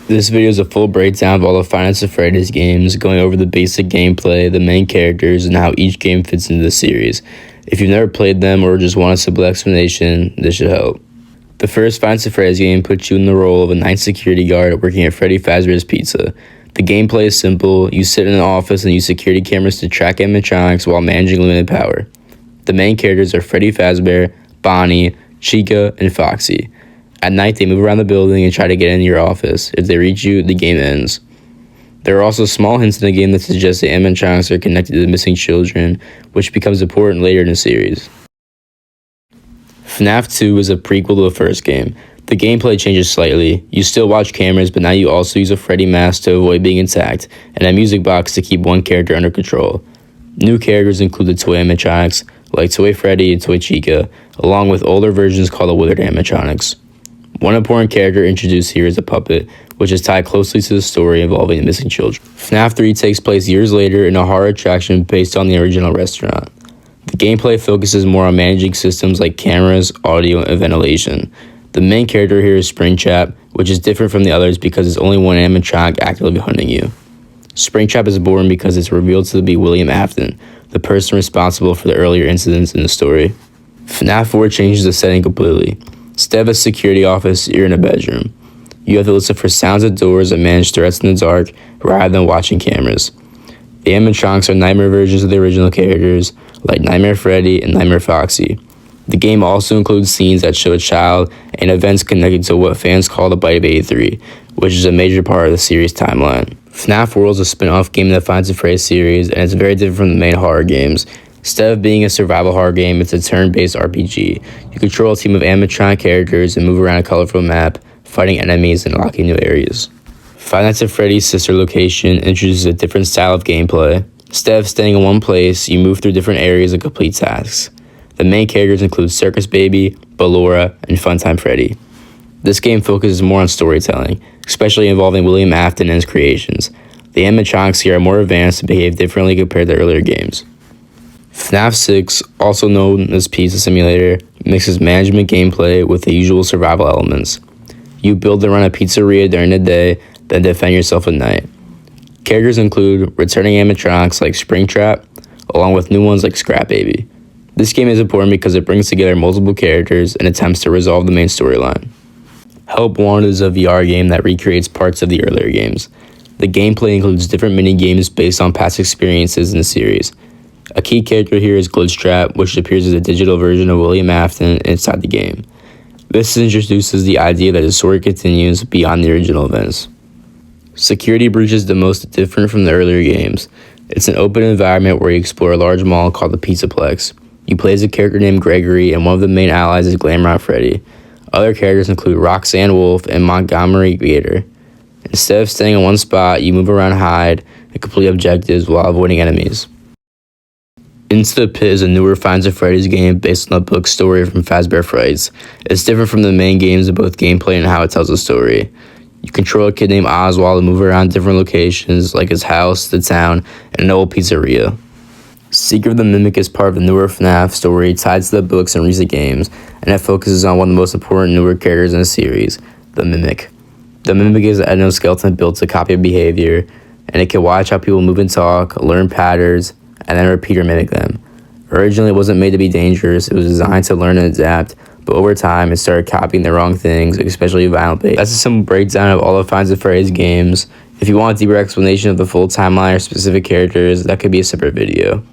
This video is a full breakdown of all the Five Nights at Freddy's games, going over the basic gameplay, the main characters, and how each game fits into the series. If you've never played them or just want a simple explanation, this should help. The first Five Nights at Freddy's game puts you in the role of a night security guard working at Freddy Fazbear's Pizza. The gameplay is simple. You sit in an office and use security cameras to track animatronics while managing limited power. The main characters are Freddy Fazbear, Bonnie, Chica, and Foxy. At night, they move around the building and try to get into your office. If they reach you, the game ends. There are also small hints in the game that suggest the animatronics are connected to the missing children, which becomes important later in the series. FNAF 2 is a prequel to the first game. The gameplay changes slightly. You still watch cameras, but now you also use a Freddy mask to avoid being attacked, and a music box to keep one character under control. New characters include the toy animatronics, like Toy Freddy and Toy Chica, along with older versions called the Withered animatronics. One important character introduced here is a puppet, which is tied closely to the story involving the missing children. FNAF 3 takes place years later in a horror attraction based on the original restaurant. The gameplay focuses more on managing systems like cameras, audio, and ventilation. The main character here is Springtrap, which is different from the others because it's only one animatronic actively hunting you. Springtrap is born because it's revealed to be William Afton, the person responsible for the earlier incidents in the story. FNAF 4 changes the setting completely. Instead of a security office, you're in a bedroom. You have to listen for sounds at doors and manage threats in the dark rather than watching cameras. The animatronics are nightmare versions of the original characters, like Nightmare Freddy and Nightmare Foxy. The game also includes scenes that show a child and events connected to what fans call the Bite of 83, which is a major part of the series timeline. FNAF World is a spin-off game of the Five Nights at Freddy's series, and it's very different from the main horror games. Instead of being a survival horror game, it's a turn-based RPG. You control a team of animatronic characters and move around a colorful map, fighting enemies and unlocking new areas. Five Nights at Freddy's sister location introduces a different style of gameplay. Instead of staying in one place, you move through different areas and complete tasks. The main characters include Circus Baby, Ballora, and Funtime Freddy. This game focuses more on storytelling, especially involving William Afton and his creations. The animatronics here are more advanced and behave differently compared to earlier games. FNAF 6, also known as Pizza Simulator, mixes management gameplay with the usual survival elements. You build and run a pizzeria during the day, then defend yourself at night. Characters include returning animatronics like Springtrap, along with new ones like Scrap Baby. This game is important because it brings together multiple characters and attempts to resolve the main storyline. Help Wanted is a VR game that recreates parts of the earlier games. The gameplay includes different mini-games based on past experiences in the series. A key character here is Glitchtrap, which appears as a digital version of William Afton inside the game. This introduces the idea that the story continues beyond the original events. Security Breach is the most different from the earlier games. It's an open environment where you explore a large mall called the Pizzaplex. You play as a character named Gregory, and one of the main allies is Glamrock Freddy. Other characters include Roxanne Wolf and Montgomery Gator. Instead of staying in one spot, you move around and hide and complete objectives while avoiding enemies. Into the Pit is a newer Five Nights at Freddy's game based on the book Story from Fazbear Frights. It's different from the main games in both gameplay and how it tells the story. You control a kid named Oswald and move around different locations like his house, the town, and an old pizzeria. Secret of the Mimic is part of the newer FNAF story tied to the books and recent games, and it focuses on one of the most important newer characters in the series, the Mimic. The Mimic is an endoskeleton built to copy behavior, and it can watch how people move and talk, learn patterns, and then repeat or mimic them. Originally, it wasn't made to be dangerous. It was designed to learn and adapt, but over time, it started copying the wrong things, especially violent behavior. That's a simple breakdown of all the Five Nights at Freddy's games. If you want a deeper explanation of the full timeline or specific characters, that could be a separate video.